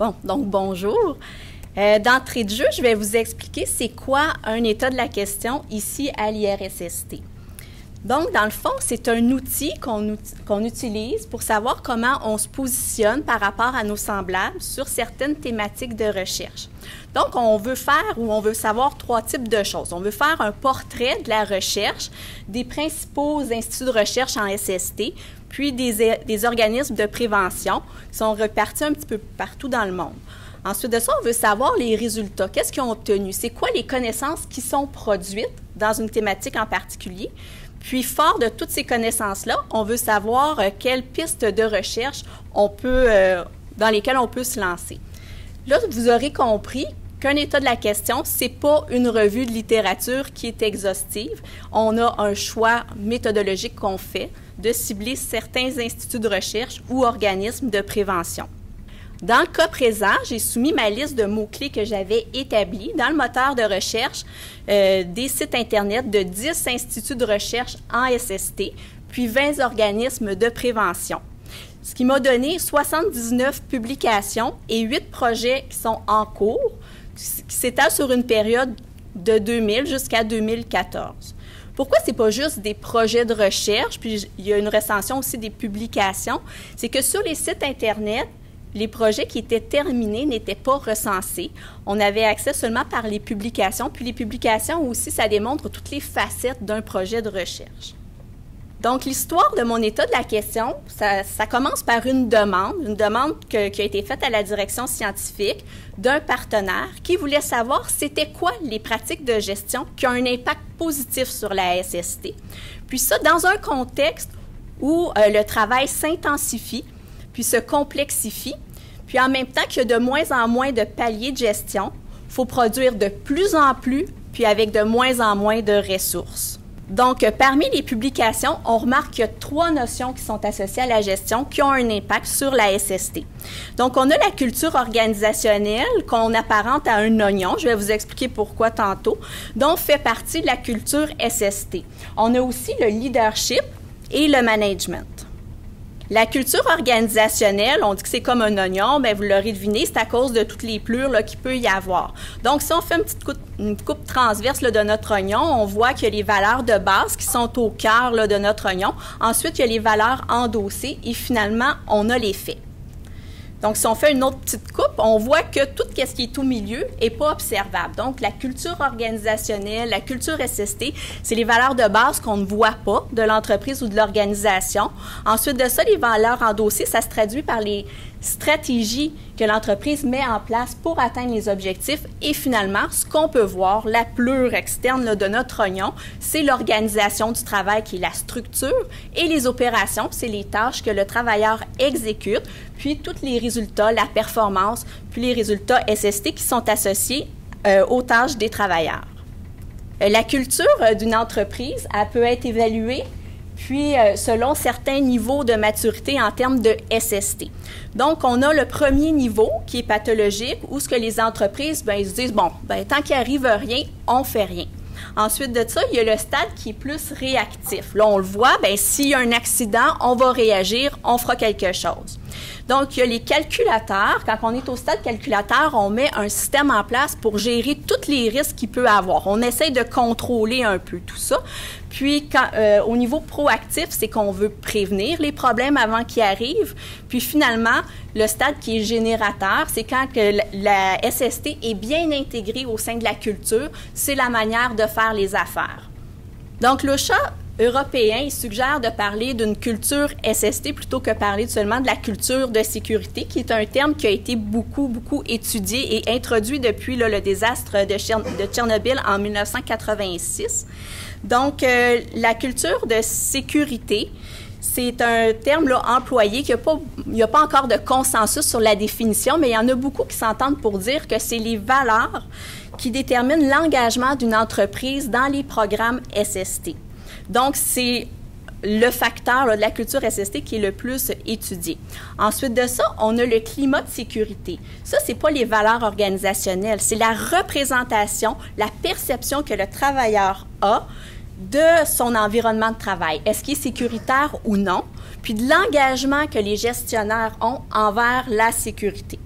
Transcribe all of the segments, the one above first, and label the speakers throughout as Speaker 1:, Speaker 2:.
Speaker 1: Bon, donc bonjour. D'entrée de jeu, je vais vous expliquer c'est quoi un état de la question ici à l'IRSST. Donc, dans le fond, c'est un outil qu'on utilise pour savoir comment on se positionne par rapport à nos semblables sur certaines thématiques de recherche. Donc, on veut faire ou on veut savoir trois types de choses. On veut faire un portrait de la recherche, des principaux instituts de recherche en SST, puis des organismes de prévention qui sont repartis un petit peu partout dans le monde. Ensuite de ça, on veut savoir les résultats. Qu'est-ce qu'ils ont obtenu? C'est quoi les connaissances qui sont produites dans une thématique en particulier? Puis, fort de toutes ces connaissances-là, on veut savoir quelles pistes de recherche dans lesquelles on peut se lancer. Là, vous aurez compris qu'un état de la question, ce n'est pas une revue de littérature qui est exhaustive. On a un choix méthodologique qu'on fait de cibler certains instituts de recherche ou organismes de prévention. Dans le cas présent, j'ai soumis ma liste de mots-clés que j'avais établie dans le moteur de recherche des sites Internet de 10 instituts de recherche en SST, puis 20 organismes de prévention. Ce qui m'a donné 79 publications et 8 projets qui sont en cours, qui s'étalent sur une période de 2000 jusqu'à 2014. Pourquoi ce n'est pas juste des projets de recherche, puis il y a une recension aussi des publications? C'est que sur les sites Internet, les projets qui étaient terminés n'étaient pas recensés. On avait accès seulement par les publications, puis les publications aussi, ça démontre toutes les facettes d'un projet de recherche. Donc, l'histoire de mon état de la question, ça commence par une demande qui a été faite à la direction scientifique d'un partenaire qui voulait savoir c'était quoi les pratiques de gestion qui ont un impact positif sur la SST. Puis ça, dans un contexte où le travail s'intensifie, puis se complexifie, puis en même temps qu'il y a de moins en moins de paliers de gestion, il faut produire de plus en plus, puis avec de moins en moins de ressources. Donc, parmi les publications, on remarque qu'il y a 3 notions qui sont associées à la gestion qui ont un impact sur la SST. Donc, on a la culture organisationnelle qu'on apparente à un oignon. Je vais vous expliquer pourquoi tantôt, dont fait partie la culture SST. On a aussi le leadership et le management. La culture organisationnelle, on dit que c'est comme un oignon, bien, vous l'aurez deviné, c'est à cause de toutes les plures qu'il peut y avoir. Donc, si on fait une coupe transverse de notre oignon, on voit qu'il y a les valeurs de base qui sont au cœur de notre oignon. Ensuite, il y a les valeurs endossées et finalement, on a les faits. Donc, si on fait une autre petite coupe, on voit que tout ce qui est au milieu n'est pas observable. Donc, la culture organisationnelle, la culture SST, c'est les valeurs de base qu'on ne voit pas de l'entreprise ou de l'organisation. Ensuite de ça, les valeurs endossées, ça se traduit par les stratégies que l'entreprise met en place pour atteindre les objectifs. Et finalement, ce qu'on peut voir, la pleure externe de notre oignon, c'est l'organisation du travail qui est la structure et les opérations, c'est les tâches que le travailleur exécute, puis tous les résultats, la performance, puis les résultats SST qui sont associés aux tâches des travailleurs. La culture d'une entreprise, elle peut être évaluée puis selon certains niveaux de maturité en termes de SST. Donc, on a le premier niveau qui est pathologique où ce que les entreprises, ils se disent, tant qu'il n'arrive rien, on ne fait rien. Ensuite de ça, il y a le stade qui est plus réactif. Là, on le voit, s'il y a un accident, on va réagir, on fera quelque chose. Donc, il y a les calculateurs. Quand on est au stade calculateur, on met un système en place pour gérer tous les risques qu'il peut avoir. On essaie de contrôler un peu tout ça. Puis, au niveau proactif, c'est qu'on veut prévenir les problèmes avant qu'ils arrivent. Puis, finalement, le stade qui est générateur, c'est quand que la SST est bien intégrée au sein de la culture. C'est la manière de faire les affaires. Donc, l'OSHA européen, il suggère de parler d'une culture SST plutôt que parler seulement de la culture de sécurité, qui est un terme qui a été beaucoup étudié et introduit depuis le désastre de Tchernobyl en 1986. Donc, la culture de sécurité, c'est un terme employé qu'il n'y a pas encore de consensus sur la définition, mais il y en a beaucoup qui s'entendent pour dire que c'est les valeurs qui déterminent l'engagement d'une entreprise dans les programmes SST. Donc, c'est le facteur de la culture SST qui est le plus étudié. Ensuite de ça, on a le climat de sécurité. Ça, ce n'est pas les valeurs organisationnelles, c'est la représentation, la perception que le travailleur a de son environnement de travail. Est-ce qu'il est sécuritaire ou non? Puis de l'engagement que les gestionnaires ont envers la sécurité.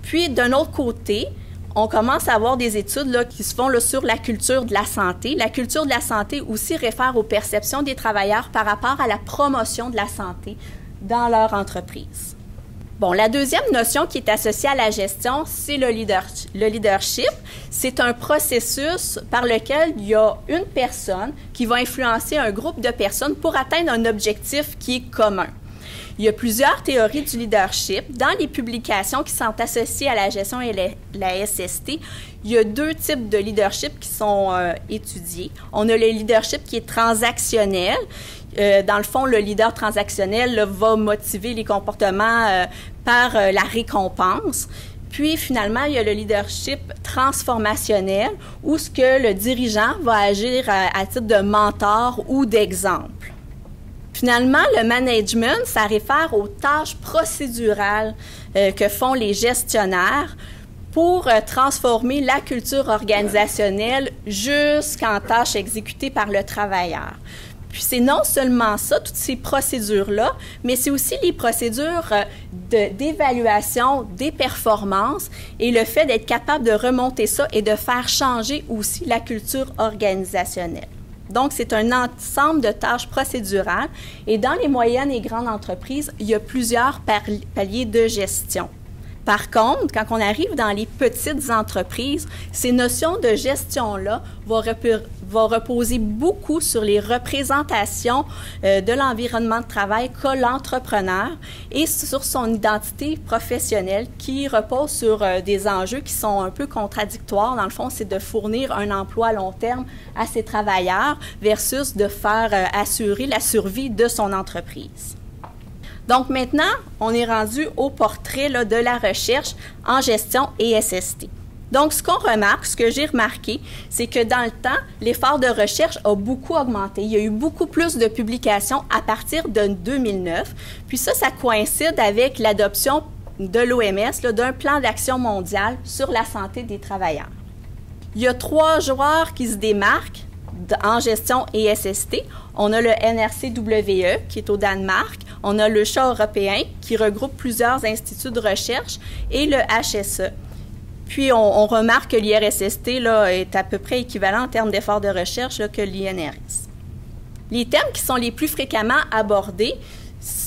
Speaker 1: Puis, d'un autre côté, on commence à avoir des études là, qui se font là, sur la culture de la santé. La culture de la santé aussi réfère aux perceptions des travailleurs par rapport à la promotion de la santé dans leur entreprise. Bon, la deuxième notion qui est associée à la gestion, c'est le leadership. C'est un processus par lequel il y a une personne qui va influencer un groupe de personnes pour atteindre un objectif qui est commun. Il y a plusieurs théories du leadership. Dans les publications qui sont associées à la gestion et la SST, il y a deux types de leadership qui sont étudiés. On a le leadership qui est transactionnel. Dans le fond, le leader transactionnel là, va motiver les comportements par la récompense. Puis, finalement, il y a le leadership transformationnel où ce que le dirigeant va agir à titre de mentor ou d'exemple. Finalement, le management, ça réfère aux tâches procédurales que font les gestionnaires pour transformer la culture organisationnelle jusqu'en tâches exécutées par le travailleur. Puis c'est non seulement ça, toutes ces procédures-là, mais c'est aussi les procédures d'évaluation des performances et le fait d'être capable de remonter ça et de faire changer aussi la culture organisationnelle. Donc, c'est un ensemble de tâches procédurales et dans les moyennes et grandes entreprises, il y a plusieurs paliers de gestion. Par contre, quand on arrive dans les petites entreprises, ces notions de gestion-là vont reposer beaucoup sur les représentations de l'environnement de travail qu'a l'entrepreneur et sur son identité professionnelle qui repose sur des enjeux qui sont un peu contradictoires. Dans le fond, c'est de fournir un emploi à long terme à ses travailleurs versus de faire assurer la survie de son entreprise. Donc maintenant, on est rendu au portrait là, de la recherche en gestion et SST. Donc, ce qu'on remarque, ce que j'ai remarqué, c'est que dans le temps, l'effort de recherche a beaucoup augmenté. Il y a eu beaucoup plus de publications à partir de 2009. Puis ça coïncide avec l'adoption de l'OMS d'un plan d'action mondial sur la santé des travailleurs. Il y a 3 joueurs qui se démarquent en gestion et SST. On a le NRCWE qui est au Danemark, on a le CHA européen qui regroupe plusieurs instituts de recherche et le HSE. Puis on remarque que l'IRSST là, est à peu près équivalent en termes d'efforts de recherche là, que l'INRS. Les thèmes qui sont les plus fréquemment abordés,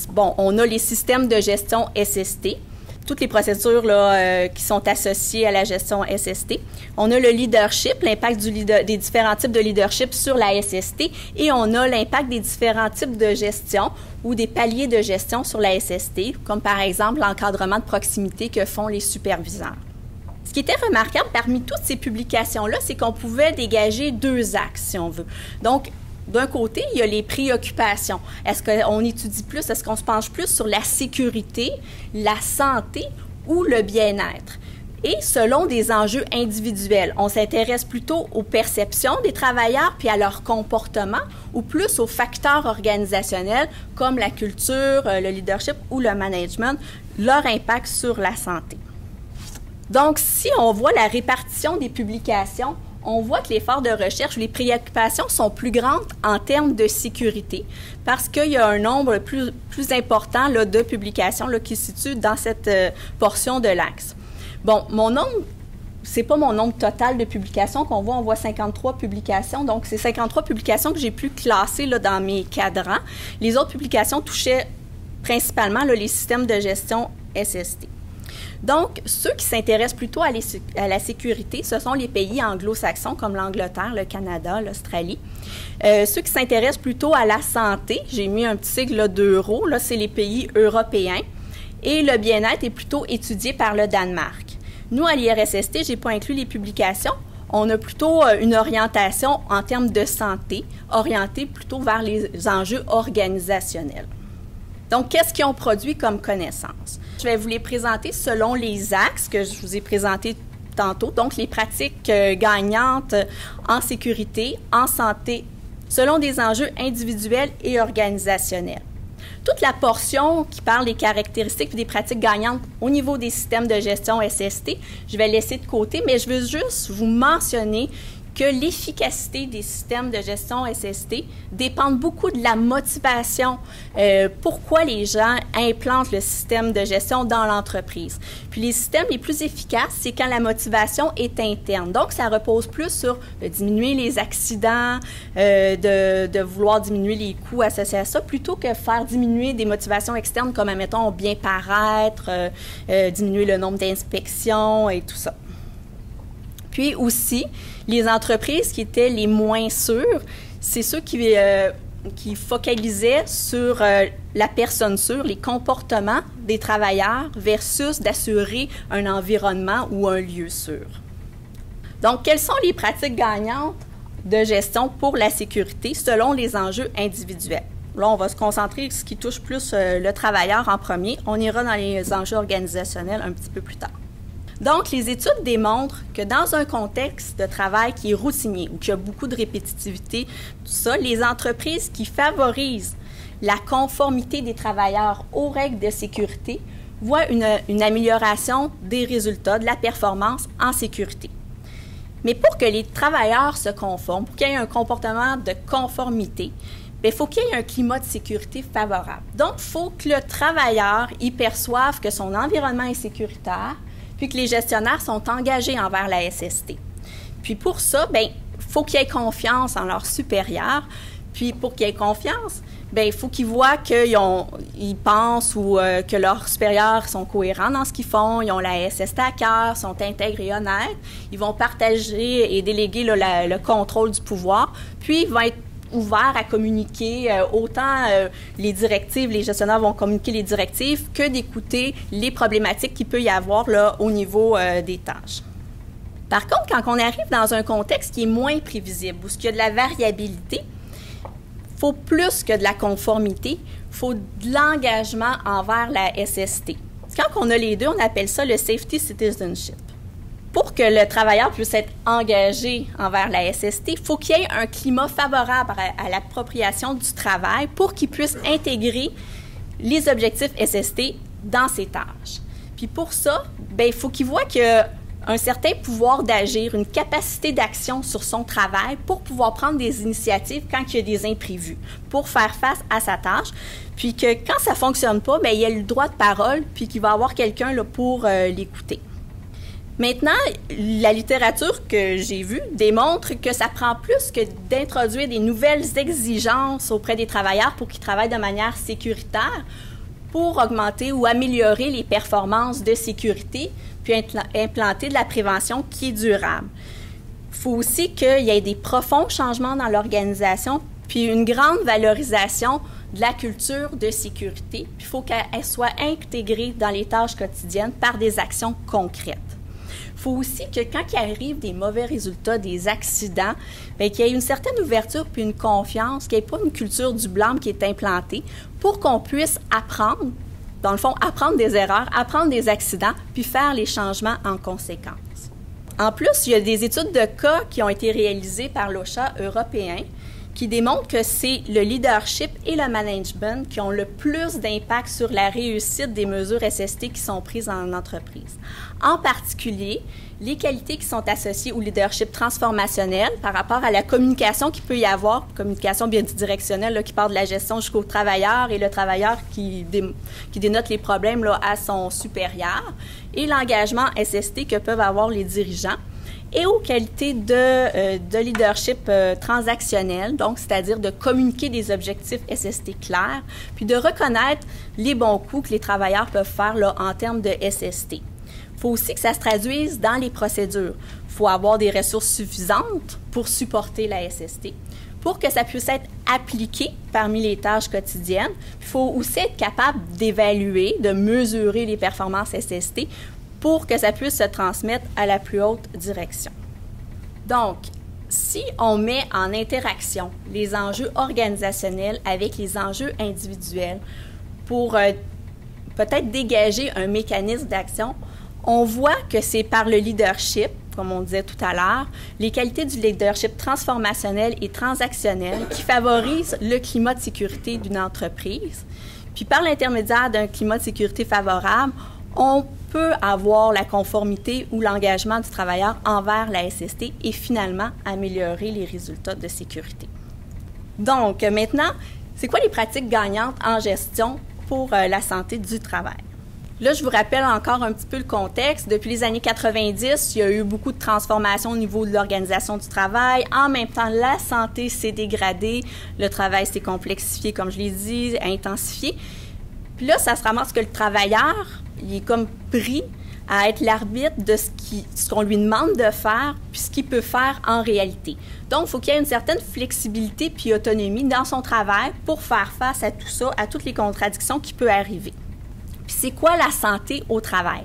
Speaker 1: bon, on a les systèmes de gestion SST, toutes les procédures là, qui sont associées à la gestion SST. On a le leadership, l'impact des différents types de leadership sur la SST et on a l'impact des différents types de gestion ou des paliers de gestion sur la SST, comme par exemple l'encadrement de proximité que font les superviseurs. Ce qui était remarquable parmi toutes ces publications-là, c'est qu'on pouvait dégager 2 axes, si on veut. Donc, d'un côté, il y a les préoccupations. Est-ce qu'on étudie plus, est-ce qu'on se penche plus sur la sécurité, la santé ou le bien-être? Et selon des enjeux individuels, on s'intéresse plutôt aux perceptions des travailleurs puis à leur comportement ou plus aux facteurs organisationnels comme la culture, le leadership ou le management, leur impact sur la santé. Donc, si on voit la répartition des publications, on voit que l'effort de recherche ou les préoccupations sont plus grandes en termes de sécurité parce qu'il y a un nombre plus important là, de publications là, qui se situent dans cette portion de l'axe. Bon, mon nombre, c'est pas mon nombre total de publications qu'on voit. On voit 53 publications. Donc, c'est 53 publications que j'ai pu classer là, dans mes cadrans. Les autres publications touchaient principalement là, les systèmes de gestion SST. Donc, ceux qui s'intéressent plutôt à la sécurité, ce sont les pays anglo-saxons comme l'Angleterre, le Canada, l'Australie. Ceux qui s'intéressent plutôt à la santé, j'ai mis un petit sigle là, d'euro, là, c'est les pays européens. Et le bien-être est plutôt étudié par le Danemark. Nous, à l'IRSST, je n'ai pas inclus les publications. On a plutôt une orientation en termes de santé, orientée plutôt vers les enjeux organisationnels. Donc, qu'est-ce qu'ils ont produit comme connaissances? Je vais vous les présenter selon les axes que je vous ai présentés tantôt. Donc, les pratiques gagnantes en sécurité, en santé, selon des enjeux individuels et organisationnels. Toute la portion qui parle des caractéristiques et des pratiques gagnantes au niveau des systèmes de gestion SST, je vais laisser de côté, mais je veux juste vous mentionner que l'efficacité des systèmes de gestion SST dépend beaucoup de la motivation. Pourquoi les gens implantent le système de gestion dans l'entreprise. Puis les systèmes les plus efficaces, c'est quand la motivation est interne. Donc, ça repose plus sur de diminuer les accidents, de vouloir diminuer les coûts associés à ça, plutôt que faire diminuer des motivations externes comme, admettons, bien paraître, diminuer le nombre d'inspections et tout ça. Puis aussi, les entreprises qui étaient les moins sûres, c'est ceux qui focalisaient sur la personne sûre, les comportements des travailleurs versus d'assurer un environnement ou un lieu sûr. Donc, quelles sont les pratiques gagnantes de gestion pour la sécurité selon les enjeux individuels? Là, on va se concentrer sur ce qui touche plus le travailleur en premier. On ira dans les enjeux organisationnels un petit peu plus tard. Donc, les études démontrent que dans un contexte de travail qui est routinier ou qui a beaucoup de répétitivité, tout ça, les entreprises qui favorisent la conformité des travailleurs aux règles de sécurité voient une amélioration des résultats, de la performance en sécurité. Mais pour que les travailleurs se conforment, pour qu'il y ait un comportement de conformité, il faut qu'il y ait un climat de sécurité favorable. Donc, il faut que le travailleur y perçoive que son environnement est sécuritaire, puis que les gestionnaires sont engagés envers la SST. Puis pour ça, il faut qu'ils aient confiance en leurs supérieurs. Puis pour qu'ils aient confiance, il faut qu'ils voient qu'ils pensent ou que leurs supérieurs sont cohérents dans ce qu'ils font, ils ont la SST à cœur, sont intègres et honnêtes. Ils vont partager et déléguer le contrôle du pouvoir. Puis ils vont être ouverts à communiquer autant les directives, les gestionnaires vont communiquer les directives que d'écouter les problématiques qu'il peut y avoir là, au niveau des tâches. Par contre, quand on arrive dans un contexte qui est moins prévisible, où il y a de la variabilité, il faut plus que de la conformité, il faut de l'engagement envers la SST. Quand on a les deux, on appelle ça le safety citizenship. Pour que le travailleur puisse être engagé envers la SST, il faut qu'il y ait un climat favorable à l'appropriation du travail pour qu'il puisse intégrer les objectifs SST dans ses tâches. Puis pour ça, il faut qu'il voit qu'il y a un certain pouvoir d'agir, une capacité d'action sur son travail pour pouvoir prendre des initiatives quand il y a des imprévus, pour faire face à sa tâche. Puis que quand ça ne fonctionne pas, il y a le droit de parole, puis qu'il va avoir quelqu'un là, pour l'écouter. Maintenant, la littérature que j'ai vue démontre que ça prend plus que d'introduire des nouvelles exigences auprès des travailleurs pour qu'ils travaillent de manière sécuritaire pour augmenter ou améliorer les performances de sécurité puis implanter de la prévention qui est durable. Il faut aussi qu'il y ait des profonds changements dans l'organisation puis une grande valorisation de la culture de sécurité. Puis il faut qu'elle soit intégrée dans les tâches quotidiennes par des actions concrètes. Il faut aussi que quand il arrive des mauvais résultats, des accidents, qu'il y ait une certaine ouverture puis une confiance, qu'il n'y ait pas une culture du blâme qui est implantée pour qu'on puisse apprendre, dans le fond, apprendre des erreurs, apprendre des accidents, puis faire les changements en conséquence. En plus, il y a des études de cas qui ont été réalisées par l'OSHA européen qui démontrent que c'est le leadership et le management qui ont le plus d'impact sur la réussite des mesures SST qui sont prises en entreprise. En particulier, les qualités qui sont associées au leadership transformationnel par rapport à la communication qu'il peut y avoir, communication bidirectionnelle là, qui part de la gestion jusqu'au travailleur et le travailleur qui dénote les problèmes là, à son supérieur, et l'engagement SST que peuvent avoir les dirigeants, et aux qualités de leadership transactionnel, donc c'est-à-dire de communiquer des objectifs SST clairs, puis de reconnaître les bons coups que les travailleurs peuvent faire là, en termes de SST. Il faut aussi que ça se traduise dans les procédures. Il faut avoir des ressources suffisantes pour supporter la SST. Pour que ça puisse être appliqué parmi les tâches quotidiennes, il faut aussi être capable d'évaluer, de mesurer les performances SST pour que ça puisse se transmettre à la plus haute direction. Donc, si on met en interaction les enjeux organisationnels avec les enjeux individuels pour peut-être dégager un mécanisme d'action, on voit que c'est par le leadership, comme on disait tout à l'heure, les qualités du leadership transformationnel et transactionnel qui favorisent le climat de sécurité d'une entreprise. Puis par l'intermédiaire d'un climat de sécurité favorable, on peut avoir la conformité ou l'engagement du travailleur envers la SST et finalement améliorer les résultats de sécurité. Donc, maintenant, c'est quoi les pratiques gagnantes en gestion pour la santé du travail? Là, je vous rappelle encore un petit peu le contexte. Depuis les années 90, il y a eu beaucoup de transformations au niveau de l'organisation du travail. En même temps, la santé s'est dégradée, le travail s'est complexifié, comme je l'ai dit, intensifié. Puis là, ça se ramasse que le travailleur, il est comme pris à être l'arbitre de ce qu'on lui demande de faire puis ce qu'il peut faire en réalité. Donc, il faut qu'il y ait une certaine flexibilité puis autonomie dans son travail pour faire face à tout ça, à toutes les contradictions qui peuvent arriver. Puis c'est quoi la santé au travail?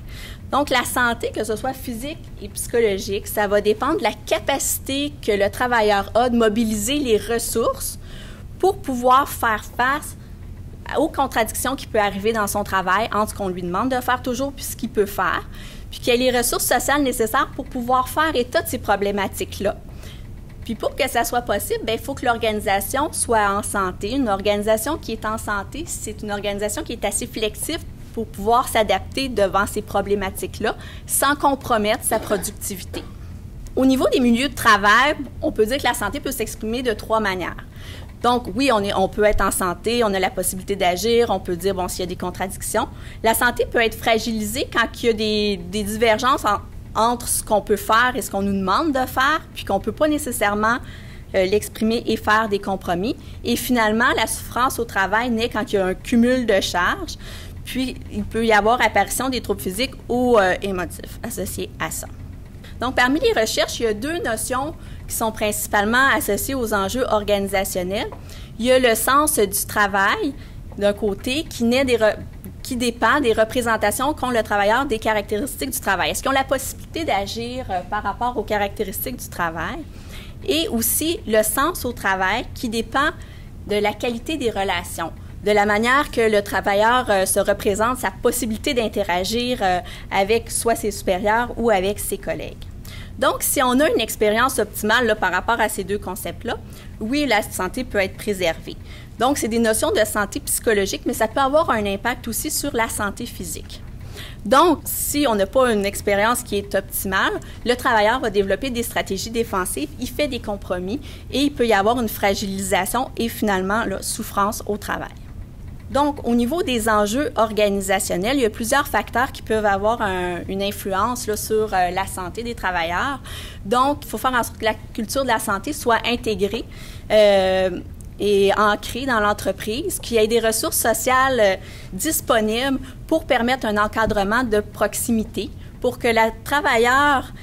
Speaker 1: Donc, la santé, que ce soit physique et psychologique, ça va dépendre de la capacité que le travailleur a de mobiliser les ressources pour pouvoir faire face aux contradictions qui peuvent arriver dans son travail entre ce qu'on lui demande de faire toujours puis ce qu'il peut faire, puis qu'il y ait les ressources sociales nécessaires pour pouvoir faire état de ces problématiques-là. Puis pour que ça soit possible, bien, il faut que l'organisation soit en santé. Une organisation qui est en santé, c'est une organisation qui est assez flexible pour pouvoir s'adapter devant ces problématiques-là sans compromettre sa productivité. Au niveau des milieux de travail, on peut dire que la santé peut s'exprimer de 3 manières. Donc, oui, on peut être en santé, on a la possibilité d'agir, on peut dire, bon, s'il y a des contradictions. La santé peut être fragilisée quand il y a des divergences entre ce qu'on peut faire et ce qu'on nous demande de faire, puis qu'on ne peut pas nécessairement l'exprimer et faire des compromis. Et finalement, la souffrance au travail naît quand il y a un cumul de charges, puis il peut y avoir apparition des troubles physiques ou émotifs associés à ça. Donc, parmi les recherches, il y a 2 notions qui sont principalement associées aux enjeux organisationnels. Il y a le sens du travail, d'un côté, qui dépend des représentations qu'ont le travailleur des caractéristiques du travail. Est-ce qu'ils ont la possibilité d'agir par rapport aux caractéristiques du travail? Et aussi le sens au travail qui dépend de la qualité des relations, de la manière que le travailleur se représente, sa possibilité d'interagir avec soit ses supérieurs ou avec ses collègues. Donc, si on a une expérience optimale là, par rapport à ces 2 concepts-là, oui, la santé peut être préservée. Donc, c'est des notions de santé psychologique, mais ça peut avoir un impact aussi sur la santé physique. Donc, si on n'a pas une expérience qui est optimale, le travailleur va développer des stratégies défensives, il fait des compromis et il peut y avoir une fragilisation et finalement, là, souffrance au travail. Donc, au niveau des enjeux organisationnels, il y a plusieurs facteurs qui peuvent avoir une influence là, sur la santé des travailleurs. Donc, il faut faire en sorte que la culture de la santé soit intégrée et ancrée dans l'entreprise, qu'il y ait des ressources sociales disponibles pour permettre un encadrement de proximité, pour que le travailleur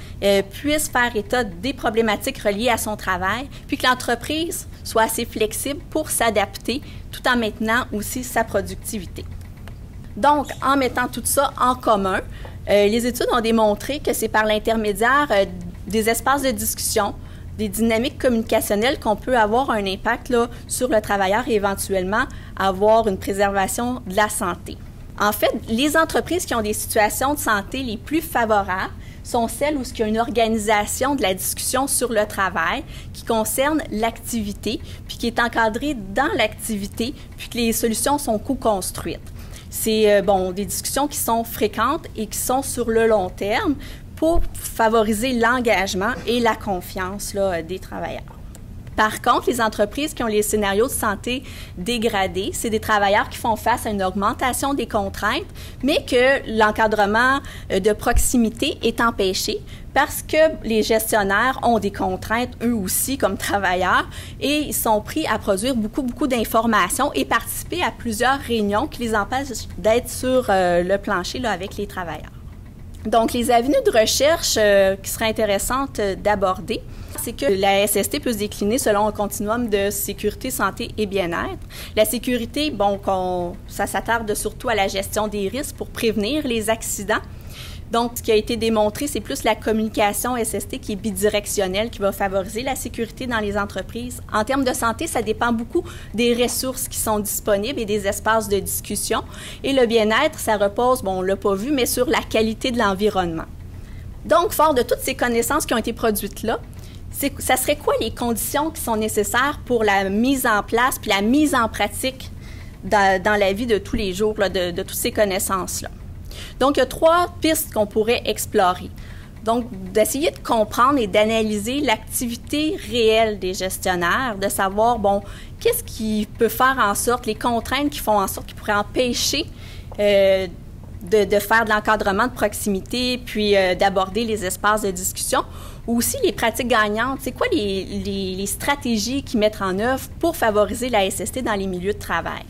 Speaker 1: puisse faire état des problématiques reliées à son travail, puis que l'entreprise soit assez flexible pour s'adapter tout en maintenant aussi sa productivité. Donc, en mettant tout ça en commun, les études ont démontré que c'est par l'intermédiaire des espaces de discussion, des dynamiques communicationnelles qu'on peut avoir un impact là, sur le travailleur et éventuellement avoir une préservation de la santé. En fait, les entreprises qui ont des situations de santé les plus favorables sont celles où il y a une organisation de la discussion sur le travail qui concerne l'activité, puis qui est encadrée dans l'activité, puis que les solutions sont co-construites. C'est des discussions qui sont fréquentes et qui sont sur le long terme pour favoriser l'engagement et la confiance là, des travailleurs. Par contre, les entreprises qui ont les scénarios de santé dégradés, c'est des travailleurs qui font face à une augmentation des contraintes, mais que l'encadrement de proximité est empêché parce que les gestionnaires ont des contraintes, eux aussi, comme travailleurs, et ils sont pris à produire beaucoup d'informations et participer à plusieurs réunions qui les empêchent d'être sur le plancher là, avec les travailleurs. Donc, les avenues de recherche qui seraient intéressantes d'aborder, c'est que la SST peut se décliner selon un continuum de sécurité, santé et bien-être. La sécurité, ça s'attarde surtout à la gestion des risques pour prévenir les accidents. Donc, ce qui a été démontré, c'est plus la communication SST qui est bidirectionnelle, qui va favoriser la sécurité dans les entreprises. En termes de santé, ça dépend beaucoup des ressources qui sont disponibles et des espaces de discussion. Et le bien-être, ça repose, on ne l'a pas vu, mais sur la qualité de l'environnement. Donc, fort de toutes ces connaissances qui ont été produites là, ça serait quoi les conditions qui sont nécessaires pour la mise en place puis la mise en pratique dans la vie de tous les jours là, de toutes ces connaissances-là? Donc, il y a 3 pistes qu'on pourrait explorer. Donc, d'essayer de comprendre et d'analyser l'activité réelle des gestionnaires, de savoir, bon, qu'est-ce qui peut faire en sorte, les contraintes qui font en sorte qu'ils pourraient empêcher de faire de l'encadrement de proximité, puis d'aborder les espaces de discussion, ou aussi les pratiques gagnantes. C'est quoi les stratégies qu'ils mettent en œuvre pour favoriser la SST dans les milieux de travail?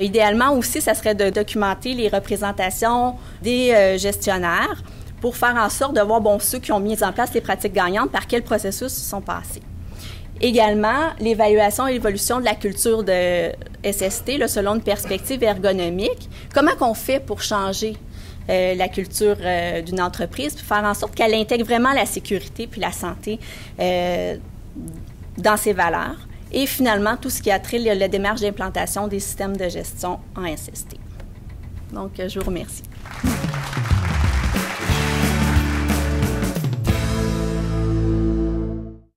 Speaker 1: Idéalement aussi, ça serait de documenter les représentations des gestionnaires pour faire en sorte de voir, bon, ceux qui ont mis en place les pratiques gagnantes, par quel processus ils sont passés. Également, l'évaluation et l'évolution de la culture de SST, là, selon une perspective ergonomique. Comment qu'on fait pour changer la culture d'une entreprise, puis faire en sorte qu'elle intègre vraiment la sécurité puis la santé dans ses valeurs. Et finalement, tout ce qui a trait la démarche d'implantation des systèmes de gestion en SST. Donc, je vous remercie.